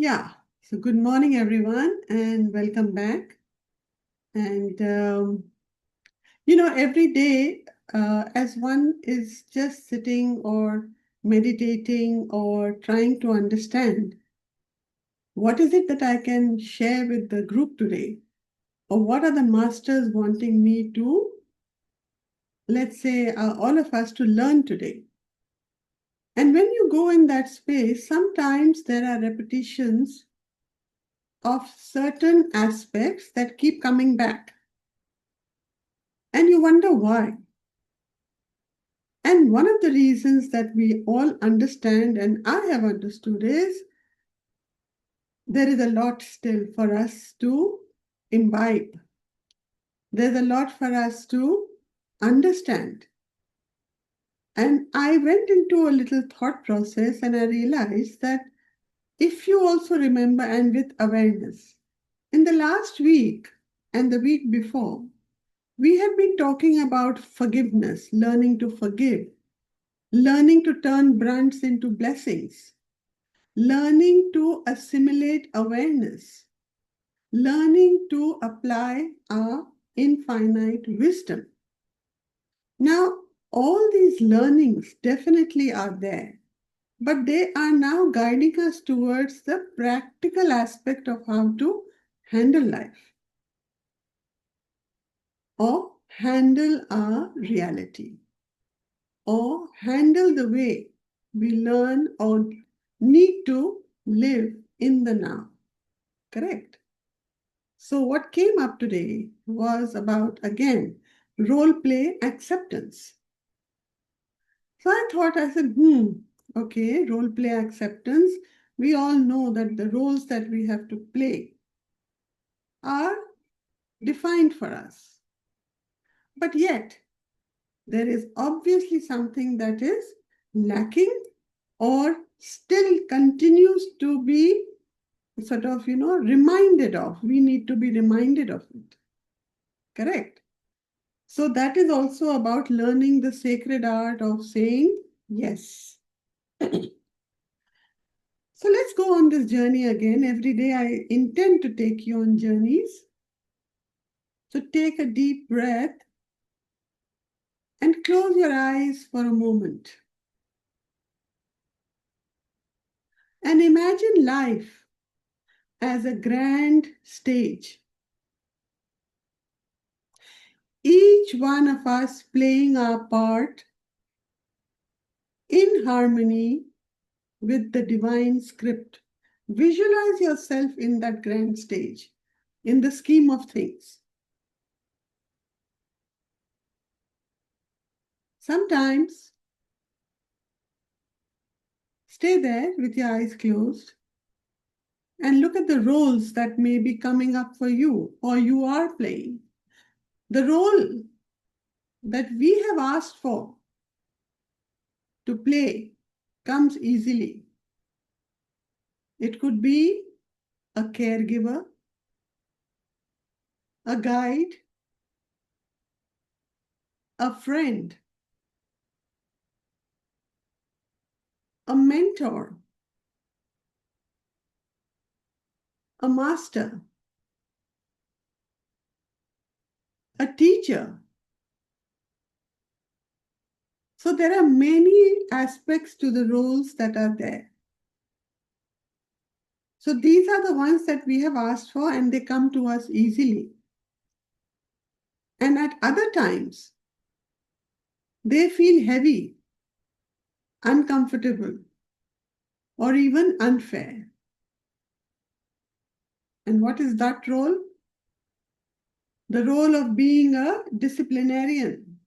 Yeah, so good morning, everyone, and welcome back. And every day, as one is just sitting or meditating or trying to understand what is it that I can share with the group today, or what are the masters wanting me to, let's say, all of us to learn today. And when you go in that space, sometimes there are repetitions of certain aspects that keep coming back. And you wonder why. And one of the reasons that we all understand, and I have understood, is there is a lot still for us to imbibe. There's a lot for us to understand. And I went into a little thought process and I realized that if you also remember and with awareness, in the last week and the week before, we have been talking about forgiveness, learning to forgive, learning to turn brunts into blessings, learning to assimilate awareness, learning to apply our infinite wisdom. Now, all these learnings definitely are there, but they are now guiding us towards the practical aspect of how to handle life or handle our reality or handle the way we learn or need to live in the now. Correct? So, what came up today was about, again, role play acceptance. So, I said, okay, role play acceptance. We all know that the roles that we have to play are defined for us. But yet, there is obviously something that is lacking or still continues to be sort of, reminded of. We need to be reminded of it. Correct? So that is also about learning the sacred art of saying yes. So let's go on this journey again. Every day I intend to take you on journeys. So take a deep breath and close your eyes for a moment. And imagine life as a grand stage. Each one of us playing our part in harmony with the divine script. Visualize yourself in that grand stage, in the scheme of things. Sometimes stay there with your eyes closed and look at the roles that may be coming up for you or you are playing. The role that we have asked for to play comes easily. It could be a caregiver, a guide, a friend, a mentor, a master, a teacher. So there are many aspects to the roles that are there. So these are the ones that we have asked for and they come to us easily. And at other times, they feel heavy, uncomfortable, or even unfair. And what is that role? The role of being a disciplinarian,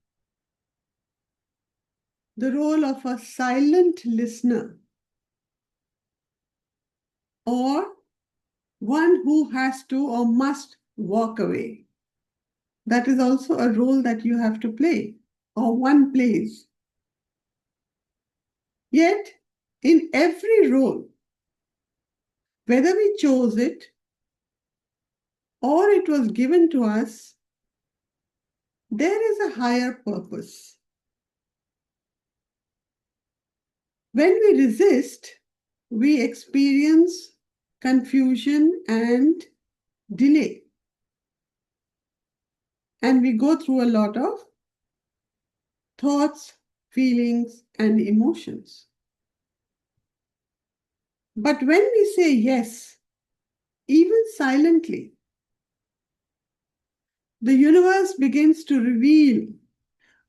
the role of a silent listener, or one who has to or must walk away. That is also a role that you have to play, or one plays. Yet, in every role, whether we chose it or it was given to us, there is a higher purpose. When we resist, we experience confusion, and delay. And we go through a lot of thoughts, feelings, and emotions. But when we say yes, even silently, the universe begins to reveal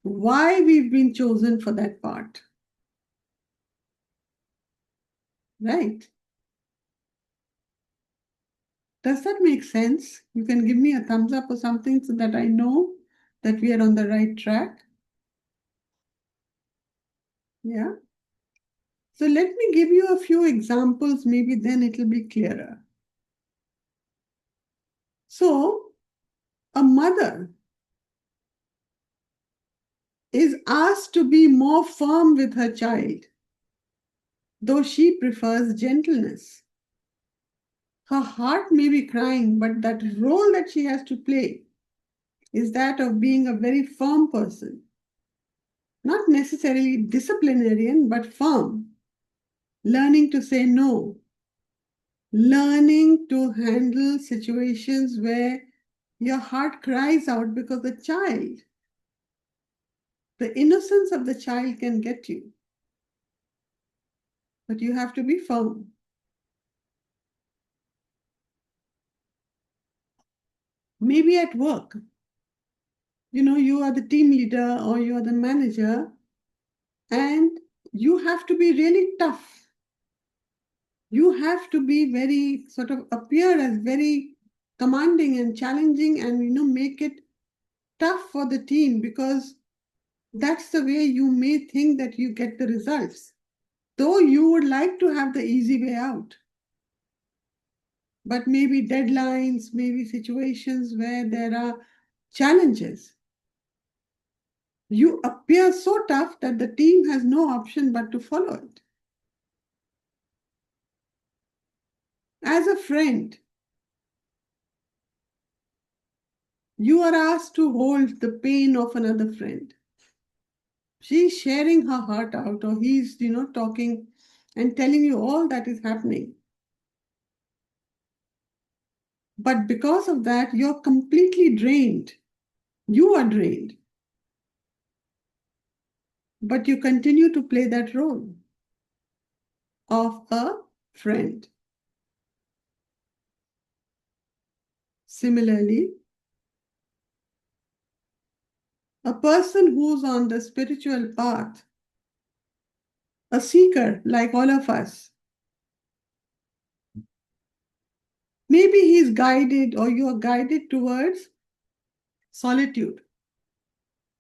why we've been chosen for that part. Right? Does that make sense? You can give me a thumbs up or something so that I know that we are on the right track. Yeah. So let me give you a few examples, maybe then it'll be clearer. So, a mother is asked to be more firm with her child, though she prefers gentleness. Her heart may be crying, but that role that she has to play is that of being a very firm person. Not necessarily disciplinarian, but firm. Learning to say no. Learning to handle situations where your heart cries out because the child, the innocence of the child can get you. But you have to be firm. Maybe at work, you are the team leader or you are the manager, and you have to be really tough. You have to be very sort of appear as very commanding and challenging and make it tough for the team, because that's the way you may think that you get the results, though you would like to have the easy way out. But maybe deadlines, maybe situations where there are challenges, you appear so tough that the team has no option but to follow it. As a friend, you are asked to hold the pain of another friend. She's sharing her heart out, or he's, talking and telling you all that is happening. But because of that, you're completely drained. You are drained. But you continue to play that role of a friend. Similarly, a person who's on the spiritual path, a seeker like all of us, maybe he's guided or you are guided towards solitude.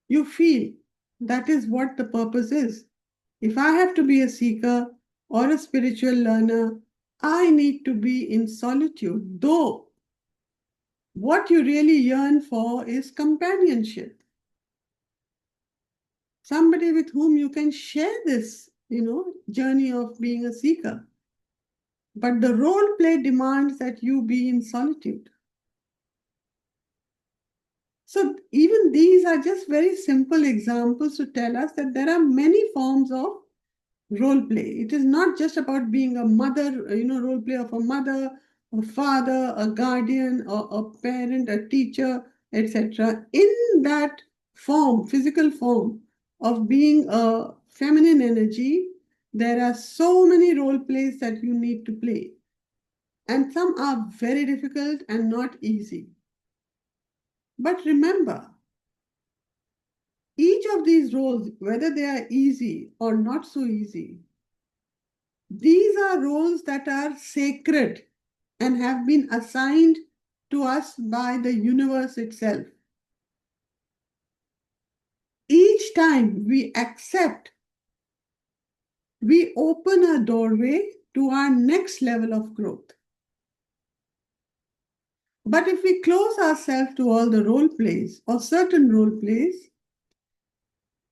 You feel that is what the purpose is. If I have to be a seeker or a spiritual learner, I need to be in solitude. Though what you really yearn for is companionship. Somebody with whom you can share this, journey of being a seeker. But the role play demands that you be in solitude. So even these are just very simple examples to tell us that there are many forms of role play. It is not just about being a mother, role play of a mother, a father, a guardian, or a parent, a teacher, etc. In that form, physical form of being a feminine energy, there are so many role plays that you need to play. And some are very difficult and not easy. But remember, each of these roles, whether they are easy or not so easy, these are roles that are sacred and have been assigned to us by the universe itself. Each time we accept, we open a doorway to our next level of growth. But if we close ourselves to all the role plays or certain role plays,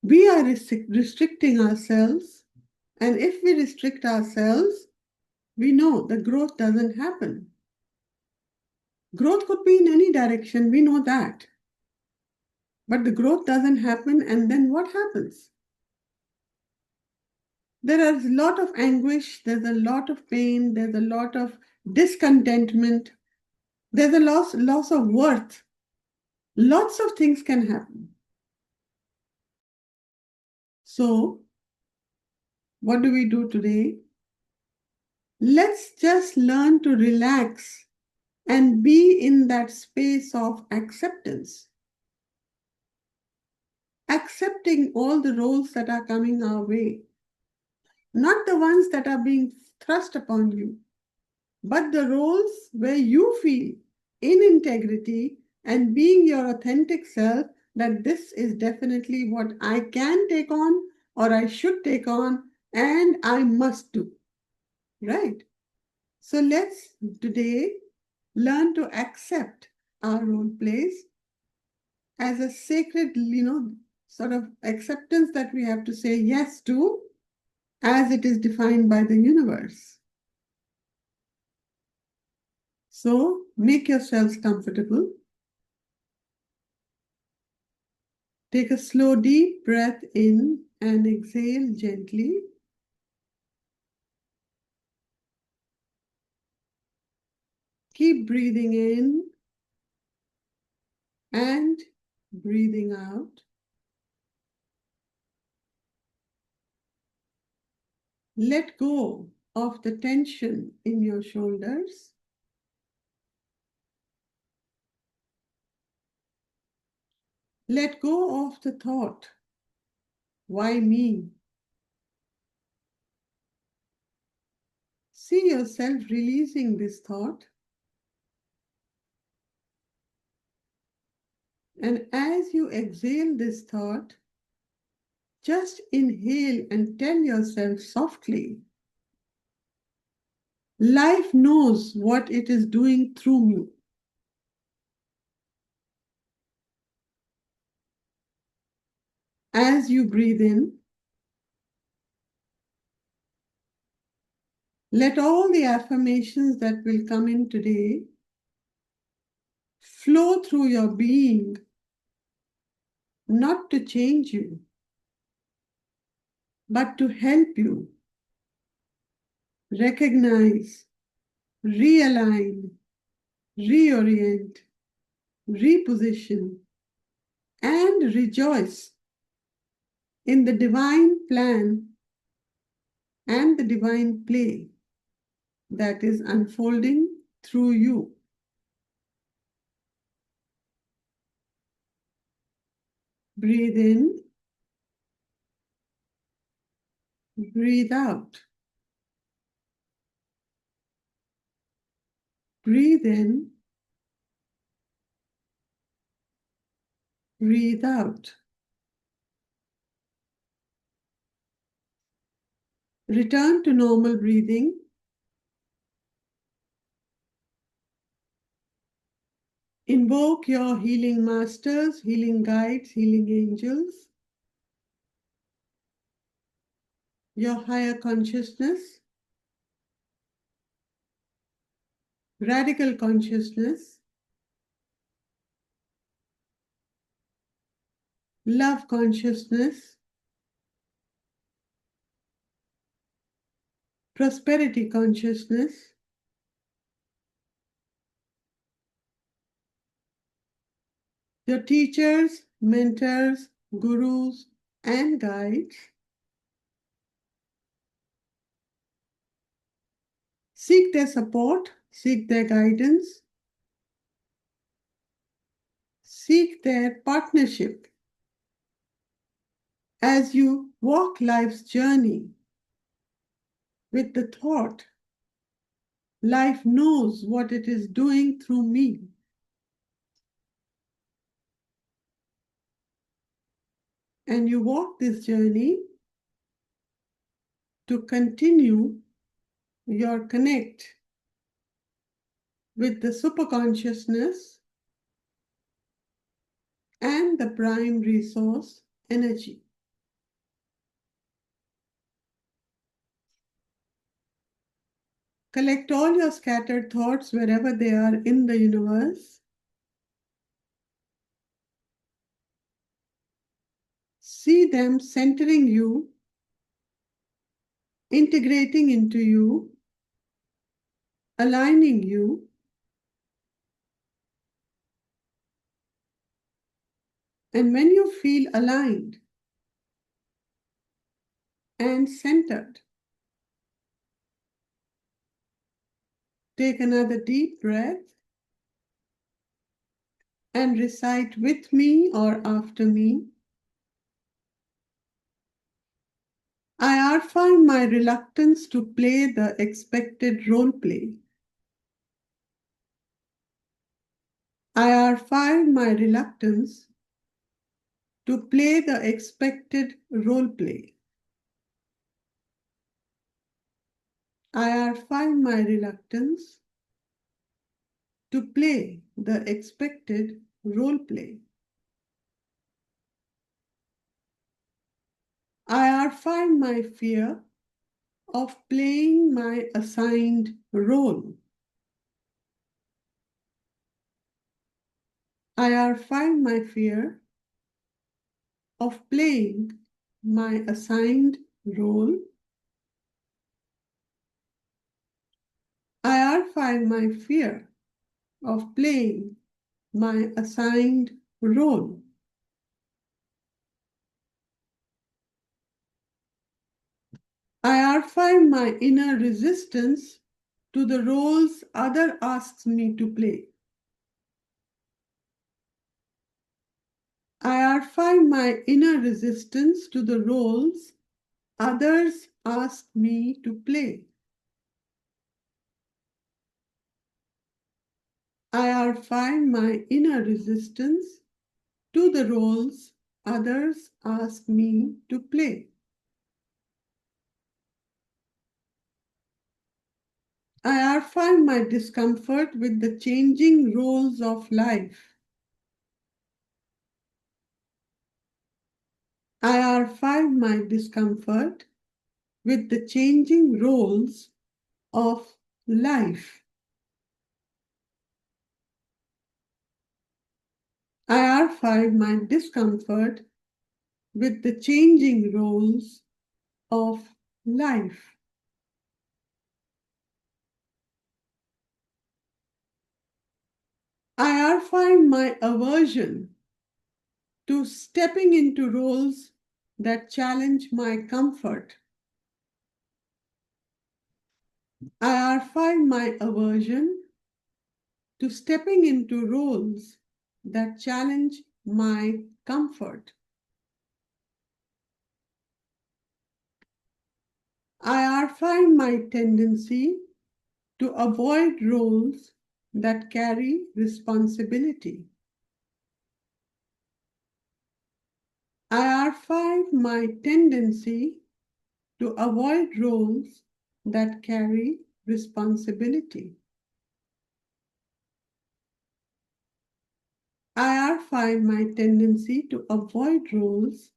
we are restricting ourselves. And if we restrict ourselves, we know the growth doesn't happen. Growth could be in any direction, we know that. But the growth doesn't happen, and then what happens? There is a lot of anguish, there's a lot of pain, there's a lot of discontentment, there's a loss of worth. Lots of things can happen. So, what do we do today? Let's just learn to relax and be in that space of acceptance. Accepting all the roles that are coming our way, not the ones that are being thrust upon you, but the roles where you feel in integrity and being your authentic self, that this is definitely what I can take on or I should take on and I must do. Right? So let's today learn to accept our role plays as a sacred, sort of acceptance that we have to say yes to as it is defined by the universe. So make yourselves comfortable. Take a slow, deep breath in and exhale gently. Keep breathing in and breathing out. Let go of the tension in your shoulders. Let go of the thought, why me? See yourself releasing this thought. And as you exhale this thought, just inhale and tell yourself softly, life knows what it is doing through you. As you breathe in, let all the affirmations that will come in today flow through your being, not to change you, but to help you recognize, realign, reorient, reposition, and rejoice in the divine plan and the divine play that is unfolding through you. Breathe in, breathe out. Breathe in, breathe out. Return to normal breathing. Invoke your healing masters, healing guides, healing angels, your higher consciousness, radical consciousness, love consciousness, prosperity consciousness, your teachers, mentors, gurus, and guides. Seek their support, seek their guidance, seek their partnership as you walk life's journey with the thought, life knows what it is doing through me. And you walk this journey to continue your connect with the superconsciousness and the prime resource energy. Collect all your scattered thoughts wherever they are in the universe. See them centering you integrating into you, aligning you, and when you feel aligned and centered, take another deep breath and recite with me or after me. I R5 my reluctance to play the expected role play. I R5 my reluctance to play the expected role play. I R5 my reluctance to play the expected role play. I R5 my fear of playing my assigned role. I R5 my fear of playing my assigned role. I R5 my fear of playing my assigned role. I R5 my inner resistance to the roles other asks me to play. I R5 my inner resistance to the roles others ask me to play. I R5 my inner resistance to the roles others ask me to play. I R5 my discomfort with the changing roles of life. I R5 my discomfort with the changing roles of life. I R5 my discomfort with the changing roles of life. I R5 my aversion to stepping into roles that challenge my comfort. I R5 my aversion to stepping into roles that challenge my comfort. I R5 my tendency to avoid roles that carry responsibility. I R5 my tendency to avoid roles that carry responsibility. I R5 my tendency to avoid roles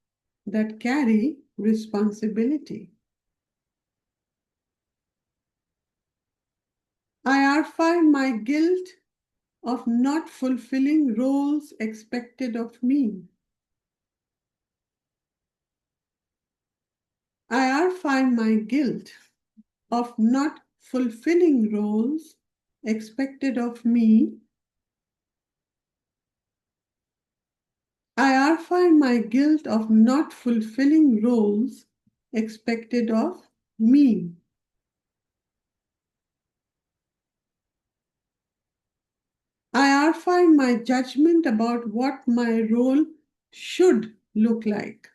that carry responsibility. I R5 my guilt of not fulfilling roles expected of me. I R5 my guilt of not fulfilling roles expected of me. I R5 my guilt of not fulfilling roles expected of me. I R5 my judgment about what my role should look like.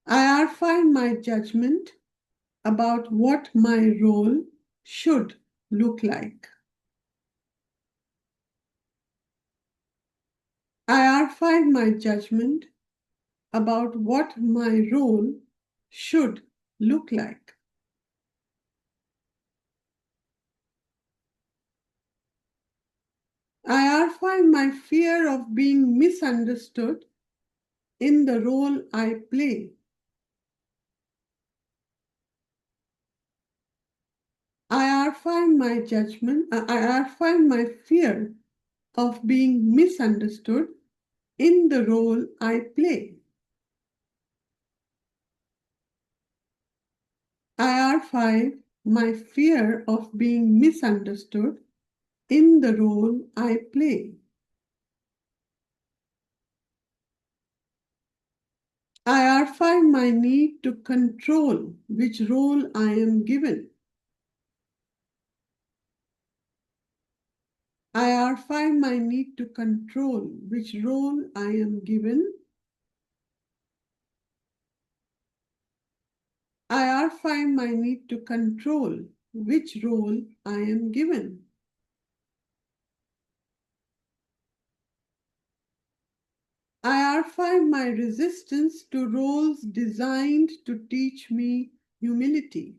I R5 my judgment about what my role should look like. I R5 my judgment about what my role should look like. I R5 my fear of being misunderstood in the role I play. I R5 my judgment, I R5 my fear of being misunderstood in the role I play. IR5, my fear of being misunderstood in the role I play. IR5, my need to control which role I am given. IR5, my need to control which role I am given. IR5, my need to control which role I am given. IR5, my resistance to roles designed to teach me humility.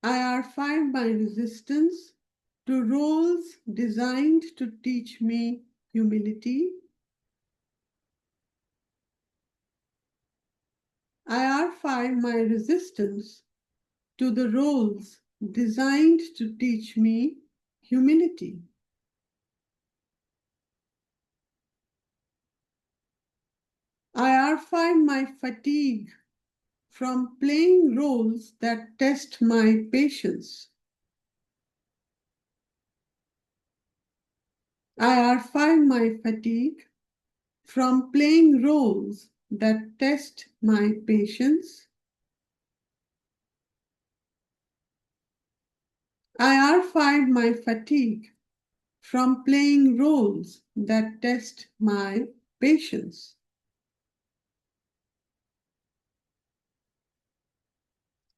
IR5, my resistance to roles designed to teach me humility. IR5, my resistance to the roles designed to teach me humility. IR5, my fatigue from playing roles that test my patience. IR5, my fatigue from playing roles that test my patience. IR5, my fatigue from playing roles that test my patience.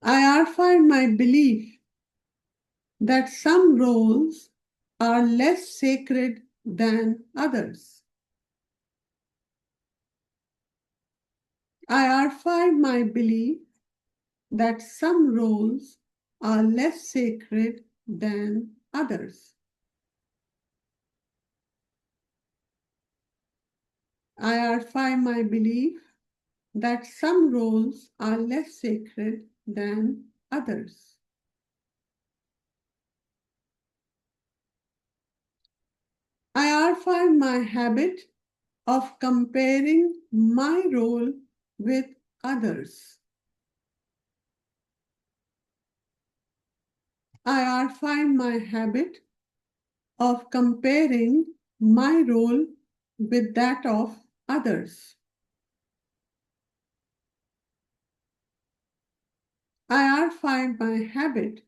IR5, my belief that some roles are less sacred than others. IR5, my belief that some roles are less sacred than others. IR5, my belief that some roles are less sacred than others. IR5, my habit of comparing my role with others. IR5, my habit of comparing my role with that of others. IR5, my habit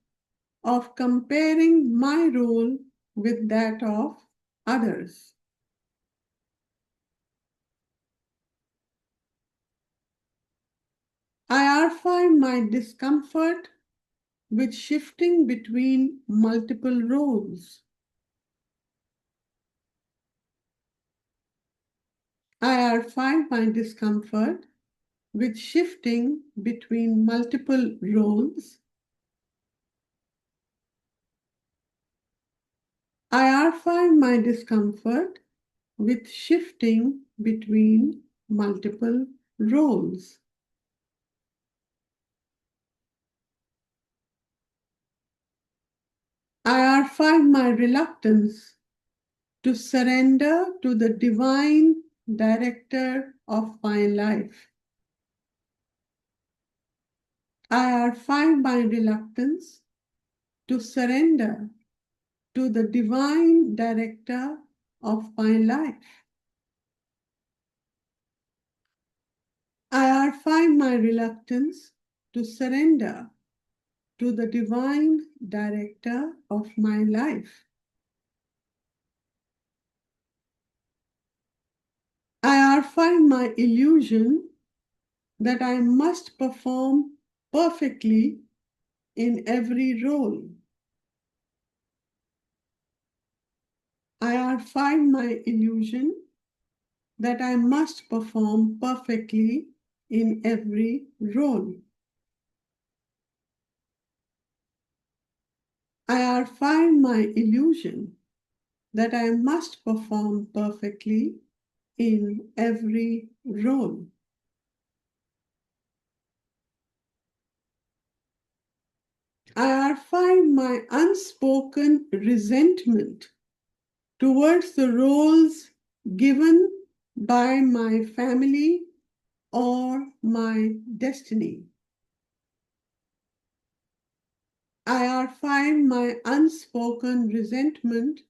of comparing my role with that of others. IR5, my discomfort with shifting between multiple roles. IR5, my discomfort with shifting between multiple roles. IR5, my discomfort with shifting between multiple roles. IR5, my reluctance to surrender to the divine director of my life. IR5, my reluctance to surrender to the divine director of my life. IR5, my reluctance to surrender to the divine director of my life. IR5, my illusion that I must perform perfectly in every role. IR5, my illusion that I must perform perfectly in every role. IR5, my illusion that I must perform perfectly in every role. IR5, my unspoken resentment towards the roles given by my family or my destiny. IR5, my unspoken resentment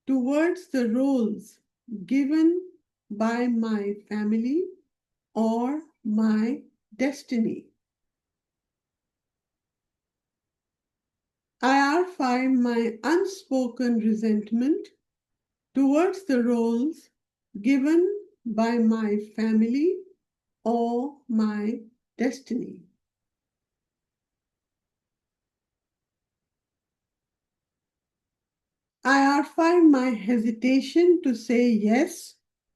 towards the roles given by my family or my destiny. IR5, my unspoken resentment towards the roles given by my family or my destiny. IR5, my hesitation to say yes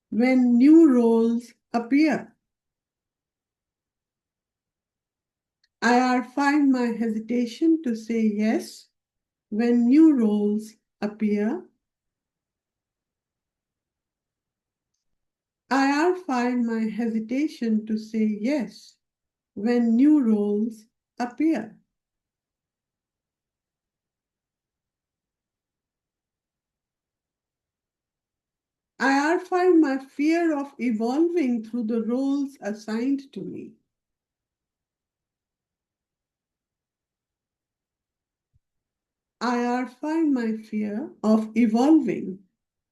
when new roles appear. IR5, my hesitation to say yes when new roles appear. IR5, my hesitation to say yes when new roles appear. IR5, my fear of evolving through the roles assigned to me. IR5, my fear of evolving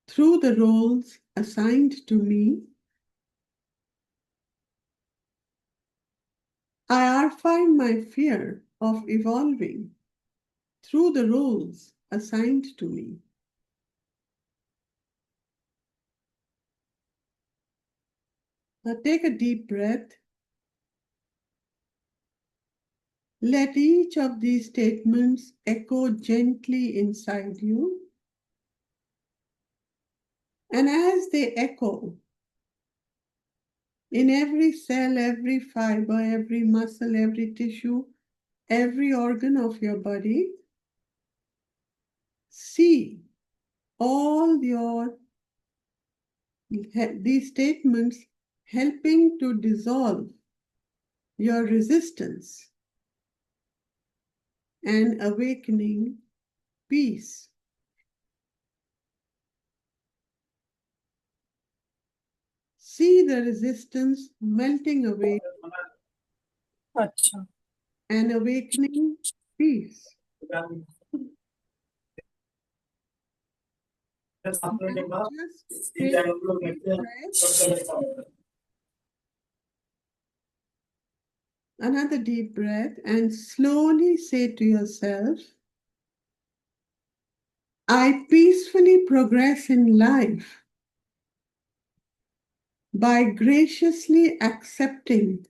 through the roles assigned to me. IR5, my fear of evolving through the roles assigned to me. Now take a deep breath. Let each of these statements echo gently inside you. And as they echo, in every cell, every fiber, every muscle, every tissue, every organ of your body, see all these statements helping to dissolve your resistance and awakening peace. See the resistance melting away and awakening peace. Just take a deep breath. Another deep breath and slowly say to yourself, I peacefully progress in life by graciously accepting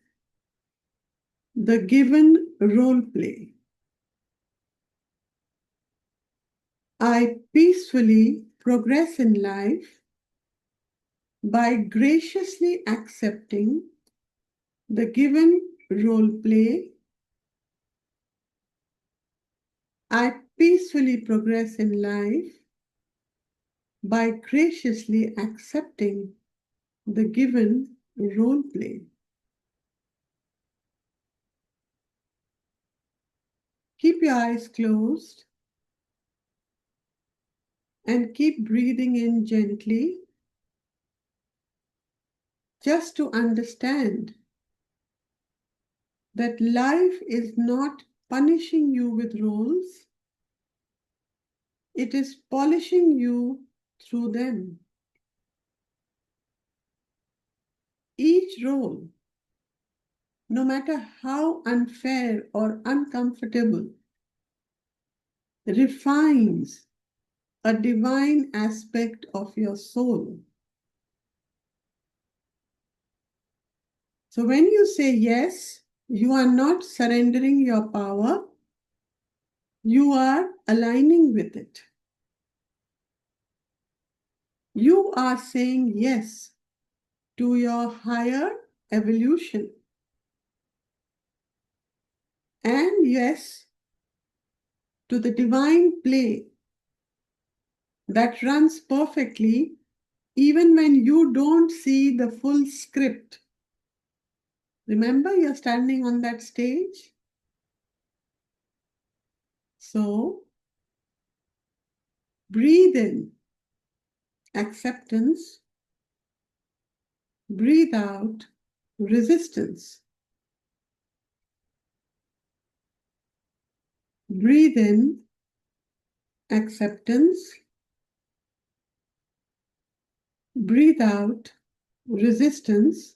the given role play. I peacefully progress in life by graciously accepting the given role play. I peacefully progress in life by graciously accepting the given role play. Keep your eyes closed and keep breathing in gently, just to understand that life is not punishing you with roles, it is polishing you through them. Each role, no matter how unfair or uncomfortable, refines a divine aspect of your soul. So when you say yes, you are not surrendering your power, you are aligning with it. You are saying yes to your higher evolution and yes to the divine play that runs perfectly even when you don't see the full script. Remember, you're standing on that stage. So breathe in acceptance, breathe out resistance. Breathe in acceptance. Breathe out resistance.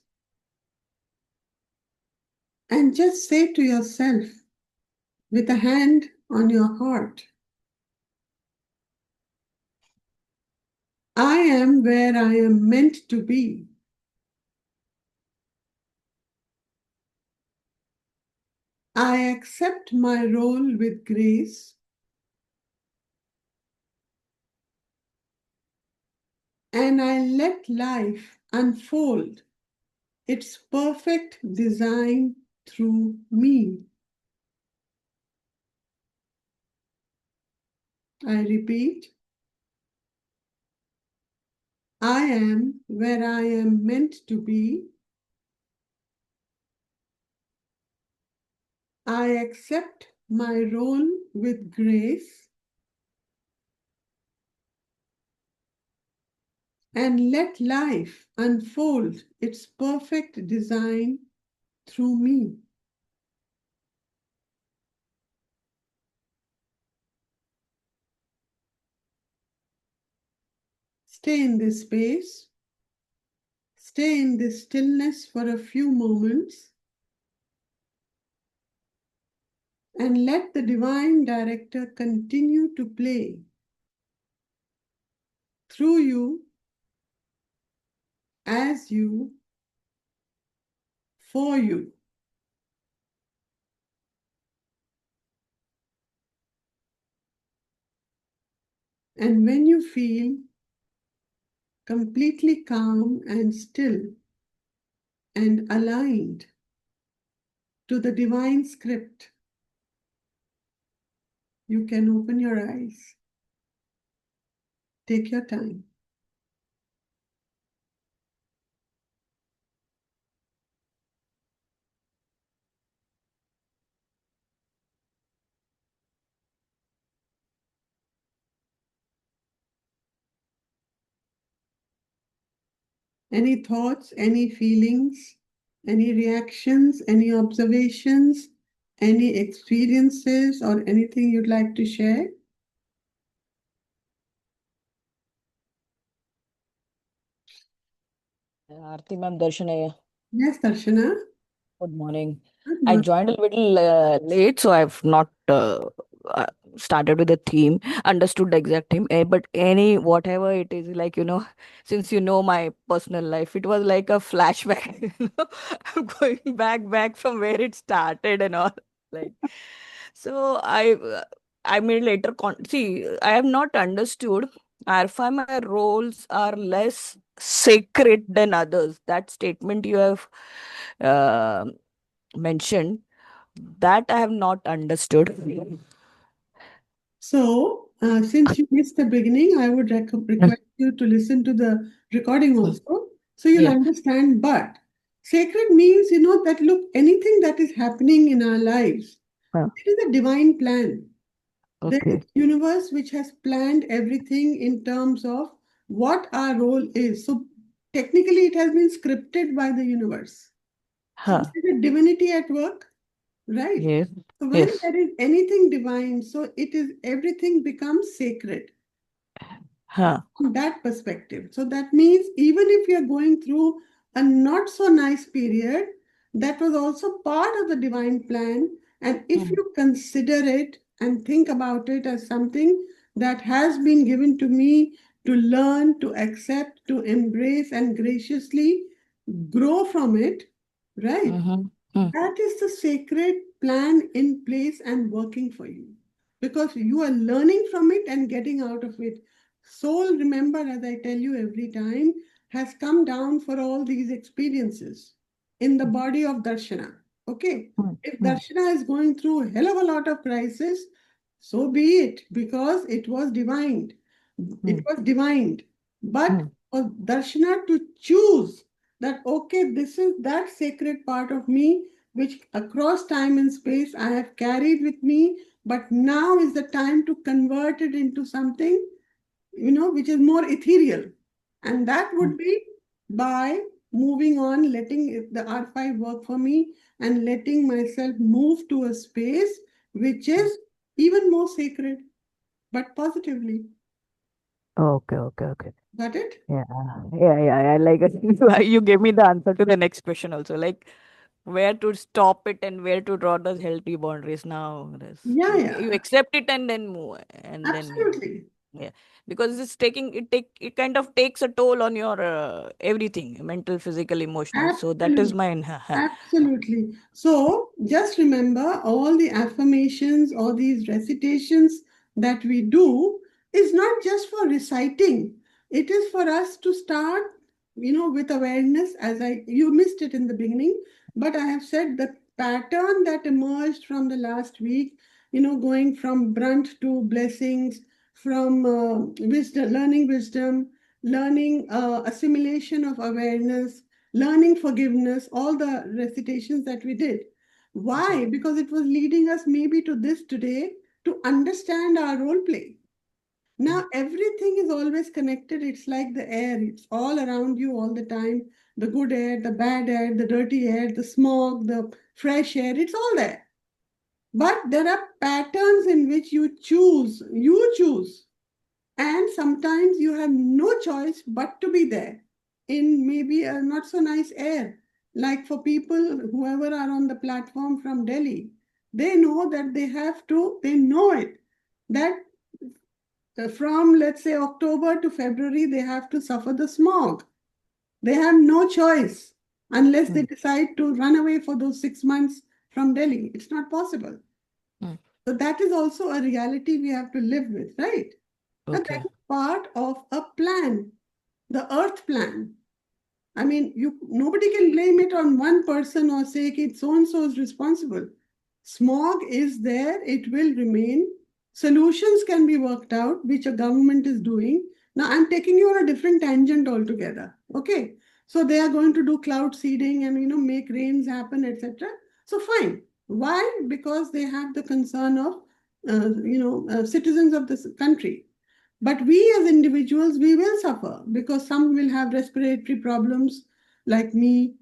And just say to yourself with a hand on your heart, I am where I am meant to be. I accept my role with grace, and I let life unfold its perfect design through me. I repeat, I am where I am meant to be. I accept my role with grace and let life unfold its perfect design through me. Stay in this space. Stay in this stillness for a few moments and let the divine director continue to play through you, as you, for you. And when you feel completely calm and still and aligned to the divine script, you can open your eyes. Take your time. Any thoughts, any feelings, any reactions, any observations, any experiences, or anything you'd like to share? Aarti ma'am, Darshanaya. Yes, Darshana. Good morning. Good I morning. joined a little late, so I've not uh, started with the theme, understood the exact theme. But any whatever it is, like since you know my personal life, it was like a flashback. I'm going back from where it started and all. Like, so I made later see. I have not understood. I find my roles are less sacred than others. That statement you have uh, mentioned, that I have not understood. So, since you missed the beginning, I would request you to listen to the recording also, so you'll Yeah. understand. But sacred means, that look, anything that is happening in our lives, Huh. it is a divine plan. There is Okay. a universe which has planned everything in terms of what our role is. So, technically, it has been scripted by the universe. So, Huh. there is a divinity at work. Right. Yes. So when Yes. there is anything divine, so it is everything becomes sacred Huh. from that perspective. So that means even if you're going through a not so nice period, that was also part of the divine plan. And if Hmm. you consider it and think about it as something that has been given to me to learn, to accept, to embrace, and graciously grow from it, right? Mm-hmm. Hmm. That is the sacred plan in place and working for you because you are learning from it and getting out of it. Soul, remember, as I tell you every time, has come down for all these experiences in the body of Darshana. Okay, Hmm. if Hmm. Darshana is going through a hell of a lot of crisis, so be it because it was divined. It Hmm. was divined. But Hmm. for Darshana to choose that, okay, this is that sacred part of me which across time and space I have carried with me, but now is the time to convert it into something, which is more ethereal. And that Hmm. would be by moving on, letting the R5 work for me, and letting myself move to a space which is even more sacred, but positively. Okay, okay, okay. Got it? Yeah, yeah. I like it. You gave me the answer to the next question also. Like where to stop it and where to draw the healthy boundaries. Now, this Yeah, you yeah, accept it and then move, and then absolutely. yeah, because it's taking it kind of takes a toll on your everything, mental, physical, emotional. So that is Absolutely. mine. Absolutely. So just remember all the affirmations or these recitations that we do is not just for reciting. It is for us to start, with awareness, as you missed it in the beginning, but I have said the pattern that emerged from the last week, going from brunt to blessings, from learning assimilation of awareness, learning forgiveness, all the recitations that we did. Okay. Why? Because it was leading us maybe to this today, to understand our role play. Mm, Now, everything is always connected. It's like the air, it's all around you all the time. The good air, the bad air, the dirty air, the smog, the fresh air, it's all there. But there are patterns in which you choose. And sometimes you have no choice but to be there in maybe a not so nice air. Like for people, whoever are on the platform from Delhi, they know that they know it, that from let's say October to February, they have to suffer the smog. They have no choice unless they mm, decide to run away for those 6 months from Delhi. It's not possible. mm. So that is also a reality we have to live with, right? And that Okay. is part of a plan, the earth plan. I mean, nobody can blame it on one person or say it's so and so is responsible. Smog is there, it will remain. Solutions can be worked out, which a government is doing. Now, I'm taking you on a different tangent altogether. Okay. So they are going to do cloud seeding and make rains happen, etc. So fine. Why? Because they have the concern of citizens of this country. But we as individuals, we will suffer because some will have respiratory problems like me,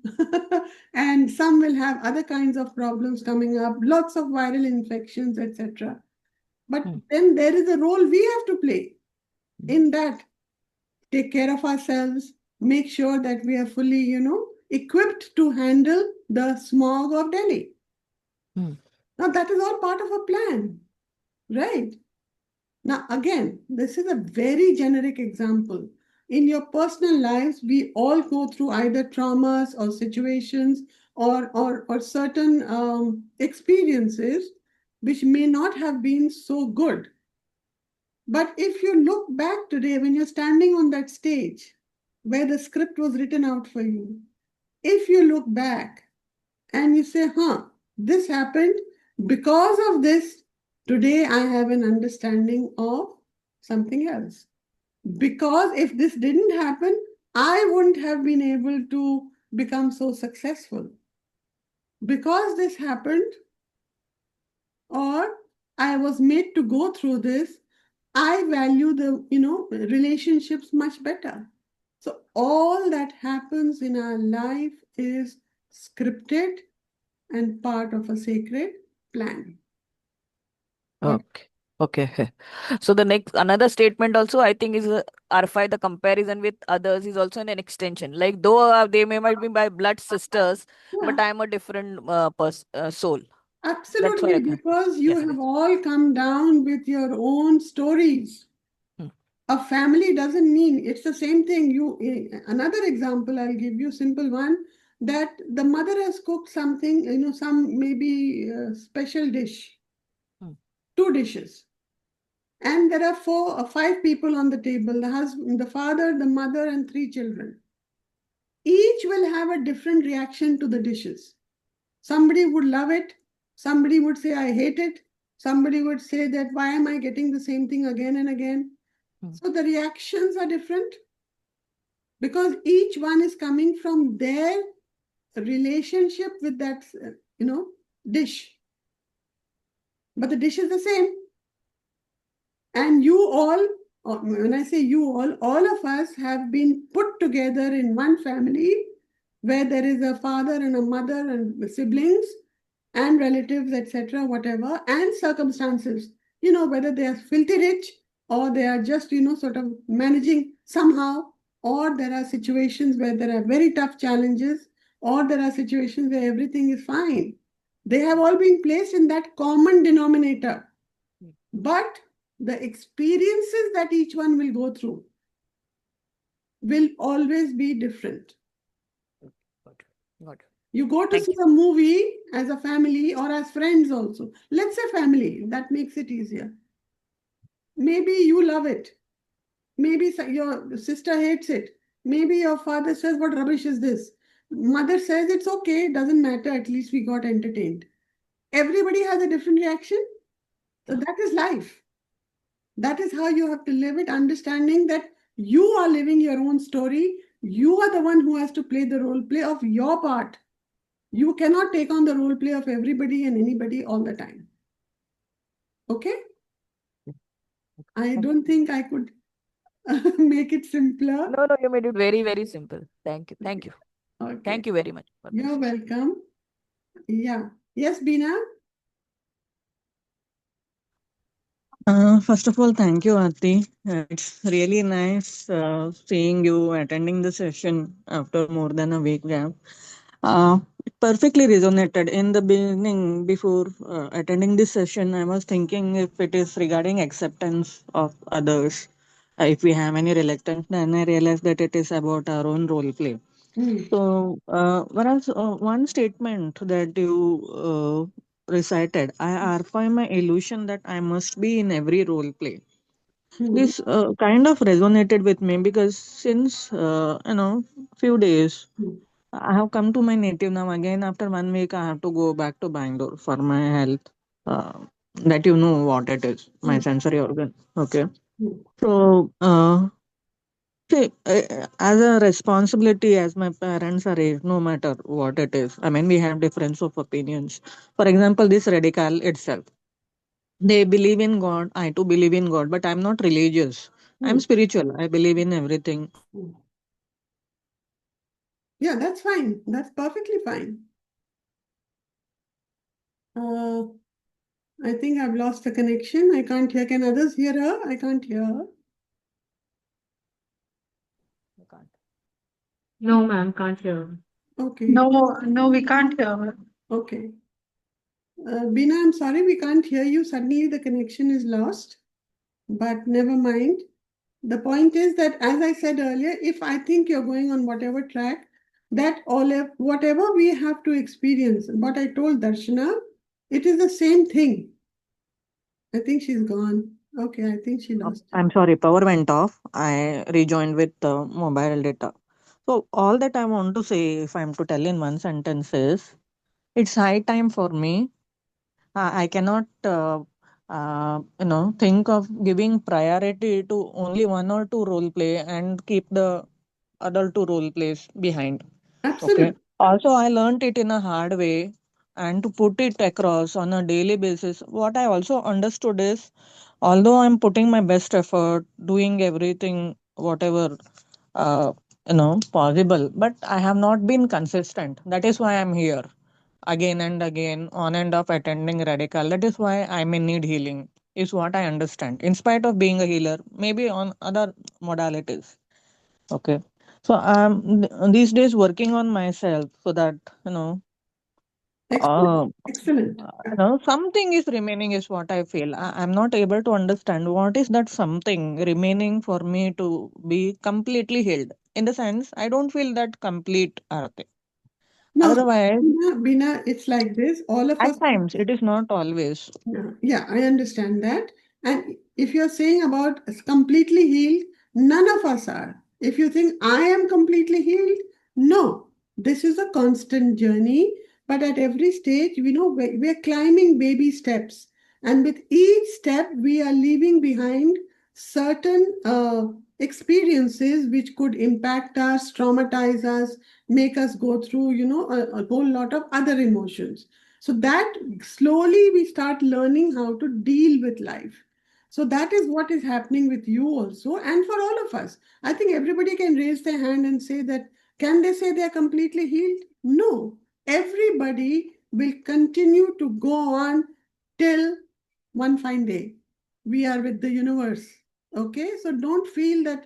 and some will have other kinds of problems coming up, lots of viral infections, etc. But Mm, then there is a role we have to play mm, in that. Take care of ourselves, make sure that we are fully, equipped to handle the smog of Delhi. mm. Now, that is all part of a plan, right? Now, again, this is a very generic example. In your personal lives, we all go through either traumas or situations or certain experiences which may not have been so good. But if you look back today, when you're standing on that stage where the script was written out for you, if you look back and you say, this happened because of this. Today, I have an understanding of something else. Because if this didn't happen, I wouldn't have been able to become so successful. Because this happened, or I was made to go through this, I value the, relationships much better. So all that happens in our life is scripted and part of a sacred plan. Got it? Okay. Okay. So the next another statement also I think is R5, the comparison with others is also an extension. Like though they might be my blood sisters, Yeah, but I am a different soul. That's why absolutely, I can. because you Yeah. have all come down with your own stories. Mm, A family doesn't mean it's the same thing. Another example I'll give you, simple one, that the mother has cooked something, some maybe special dish, mm, two dishes, and there are four or five people on the table: the husband, the father, the mother, and three children. Each will have a different reaction to the dishes. Somebody would love it. Somebody would say, I hate it. Somebody would say that, why am I getting the same thing again and again? mm. So the reactions are different because each one is coming from their relationship with that, dish. But the dish is the same. And you all, when I say you all of us have been put together in one family where there is a father and a mother and siblings and relatives, etc., whatever, and circumstances, whether they are filthy rich or they are just, sort of managing somehow, or there are situations where there are very tough challenges, or there are situations where everything is fine. They have all been placed in that common denominator. But the experiences that each one will go through will always be different. Got it. Got it. You go to Thank see you. a movie as a family or as friends also. Let's say family, that makes it easier. Maybe you love it. Maybe your sister hates it. Maybe your father says, "What rubbish is this?" Mother says, "It's okay, doesn't matter, at least we got entertained." Everybody has a different reaction. So Yeah. that is life. That is how you have to live it, understanding that you are living your own story. You are the one who has to play the role play of your part. You cannot take on the role play of everybody and anybody all the time. Okay? I Thank don't you. think I could make it simpler. No, no, you made it very, very simple. Thank you. Thank you. Okay. Thank you very much for You're this. welcome. Yeah. Yes, Bina? First of all, thank you, Aarti. It's really nice seeing you attending the session after more than a week gap. It perfectly resonated in the beginning. Before attending this session, I was thinking if it is regarding acceptance of others, if we have any reluctance, then I realized that it is about our own role play. Hmm. So, whereas one statement that you recited, I R5 my illusion that I must be in every role play. Hmm. This kind of resonated with me because since few days Hmm. I have come to my native now. Again, after 1 week, I have to go back to Bangalore for my health. Uh, that you know what it is, my Hmm. sensory organ. Okay, Hmm. so see, as a responsibility, as my parents are raised, no matter what it is. I mean, we have difference of opinions. For example, this radical itself, they believe in God. I too believe in God, but I'm not religious. I'm Hmm. spiritual. I believe in everything. Hmm. Yeah, that's fine. That's perfectly fine. Uh, I think I've lost the connection. I can't hear. Can others hear her? I can't hear her. You can't. No, ma'am, can't hear. Okay. No, no, we can't hear. Okay. Bina, I'm sorry, we can't hear you. Suddenly the connection is lost, but never mind. The point is that, as I said earlier, if I think you're going on whatever track, that whatever we have to experience, what I told Darshana, it is the same thing. I think she's gone. Okay, I think she lost it. I'm sorry, power went off. I rejoined with mobile data. So all that I want to say, if I'm to tell in one sentence, is it's high time for me. I cannot, think of giving priority to only one or two role play and keep the other two role plays behind. Okay. Absolutely. Also, I learned it in a hard way, and to put it across on a daily basis, what I also understood is, although I'm putting my best effort, doing everything, whatever, possible, but I have not been consistent. That is why I'm here again and again, on and off attending radical. That is why I may need healing, is what I understand. In spite of being a healer, maybe on other modalities. Okay. So I'm these days working on myself so that, Excellent. uh, Excellent. something is remaining is what I feel. I'm not able to understand what is that something remaining for me to be completely healed. In the sense, I don't feel that complete Arati. No, Otherwise, Bina, it's like this. All of at us. times it is not always. Yeah, yeah, I understand that. And if you're saying about completely healed, none of us are. If you think I am completely healed, no. This is a constant journey, but at every stage, we're climbing baby steps. And with each step, we are leaving behind certain experiences which could impact us, traumatize us, make us go through, a whole lot of other emotions. So that slowly we start learning how to deal with life. So that is what is happening with you also and for all of us. I think everybody can raise their hand and say that Can they say they are completely healed? No. Everybody will continue to go on till one fine day. We are with the universe. Okay? So don't feel that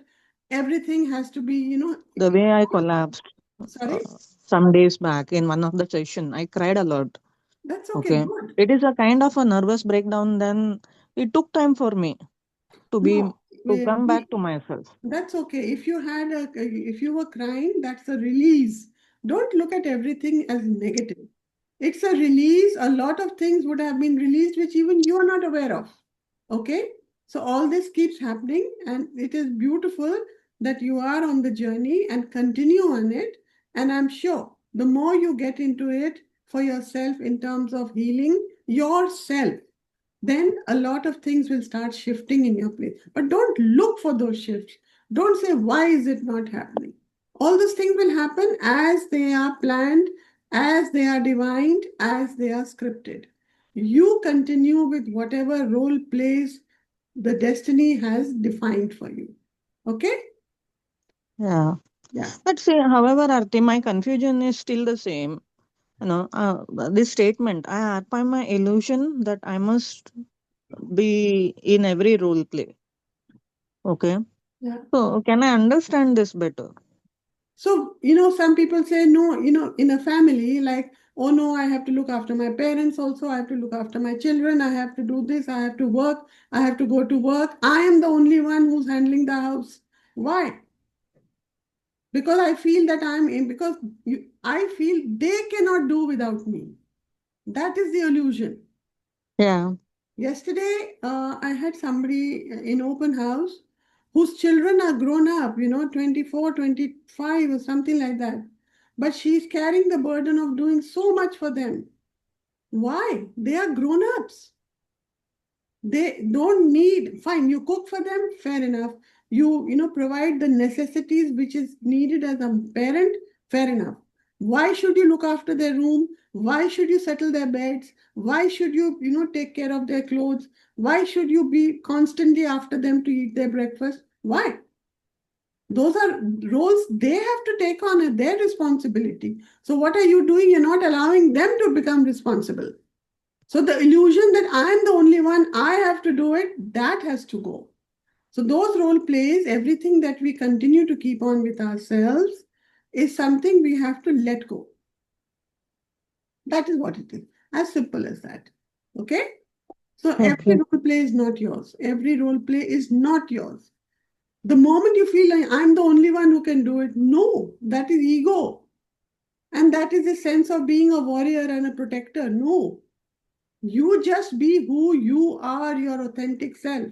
everything has to be, The way I collapsed sorry? some days back in one of the session, I cried a lot. That's okay, Okay, good. it is a kind of a nervous breakdown. Then it took time for me to be No, to come back to myself. that's okay. If you were crying, that's a release. Don't look at everything as negative. It's a release. A lot of things would have been released which even you are not aware of. Okay? So all this keeps happening, and it is beautiful that you are on the journey and continue on it. And I'm sure the more you get into it for yourself in terms of healing yourself, then a lot of things will start shifting in your place. But don't look for those shifts. Don't say, why is it not happening? All those things will happen as they are planned, as they are divined, as they are scripted. You continue with whatever role plays the destiny has defined for you. Okay? Yeah, Yeah. but see, however, Arti, my confusion is still the same. This statement, I occupy my illusion that I must be in every role play. Okay, Yeah. so can I understand this better? So, some people say, no, in a family, like, oh no, I have to look after my parents also, I have to look after my children, I have to do this, I have to work, I have to go to work. I am the only one who's handling the house. Why? Because I feel that because I feel they cannot do without me. That is the illusion. Yeah. Yesterday, I had somebody in open house whose children are grown up, 24, 25 or something like that. But she's carrying the burden of doing so much for them. Why? They are grown ups. They don't need, fine, you cook for them, fair enough. You provide the necessities which is needed as a parent, fair enough. Why should you look after their room? Why should you settle their beds? Why should you take care of their clothes? Why should you be constantly after them to eat their breakfast? Why? Those are roles they have to take on as their responsibility. So what are you doing? You're not allowing them to become responsible. So the illusion that I am the only one, I have to do it, that has to go. So those role plays, everything that we continue to keep on with ourselves is something we have to let go. That is what it is. As simple as that. Okay? So every Okay. role play is not yours. Every role play is not yours. The moment you feel like I'm the only one who can do it, no, that is ego. And that is a sense of being a warrior and a protector. No, you just be who you are, your authentic self.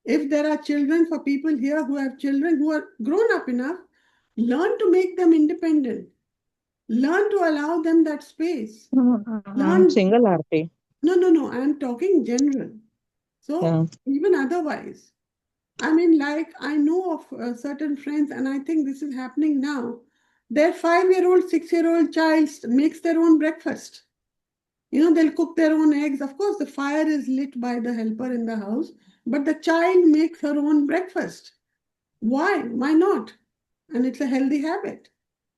If there are children, for people here who have children who are grown up enough, learn to make them independent. Learn to allow them that space. I'm Learn, single, Arti. no, I am talking general. So, Yeah. even otherwise, I mean, like I know of certain friends, and I think this is happening now. Their 5-year-old, 6-year-old child makes their own breakfast. They'll cook their own eggs. Of course, the fire is lit by the helper in the house, but the child makes her own breakfast. Why? Why not? And it's a healthy habit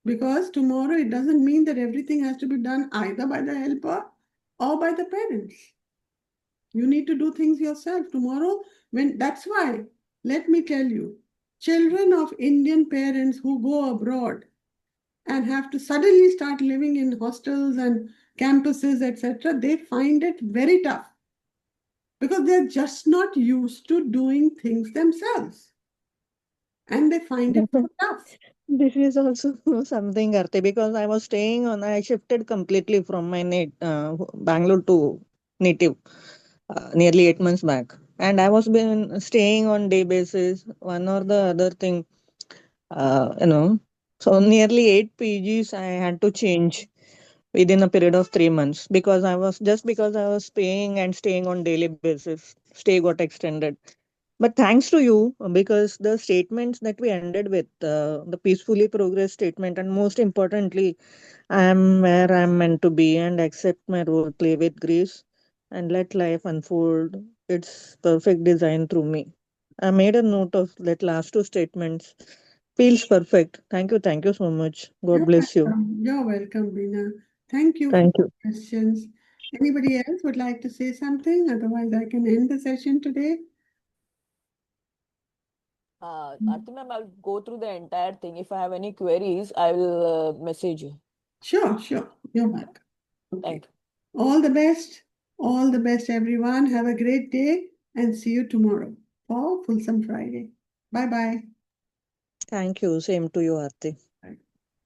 because tomorrow it doesn't mean that everything has to be done either by the helper or by the parents. You need to do things yourself tomorrow. That's why, let me tell you, children of Indian parents who go abroad and have to suddenly start living in hostels and campuses, etc., they find it very tough because they're just not used to doing things themselves and they find it so tough. This is also something, Arti, because I shifted completely from my Bangalore to native nearly 8 months back. And I was been staying on day basis, one or the other thing, uh, you know. So nearly 8 PGs I had to change within a period of 3 months because I was paying and staying on daily basis. Stay got extended. But thanks to you, because the statements that we ended with, the peacefully progress statement, and most importantly, I am where I am meant to be and accept my role, play with grace, and let life unfold its perfect design through me. I made a note of that last two statements Feels perfect. Thank you so much. God bless you. You're welcome, Beena. Thank you for Thank you. the questions. Anybody else would like to say something? Otherwise, I can end the session today. Arti ma'am, I'll go through the entire thing. If I have any queries, I will message you. Sure, sure. You're welcome. Okay. Thank you. All the best. All the best, everyone. Have a great day and see you tomorrow for Fulsome Friday. Bye bye. Thank you. Same to you, Aarti.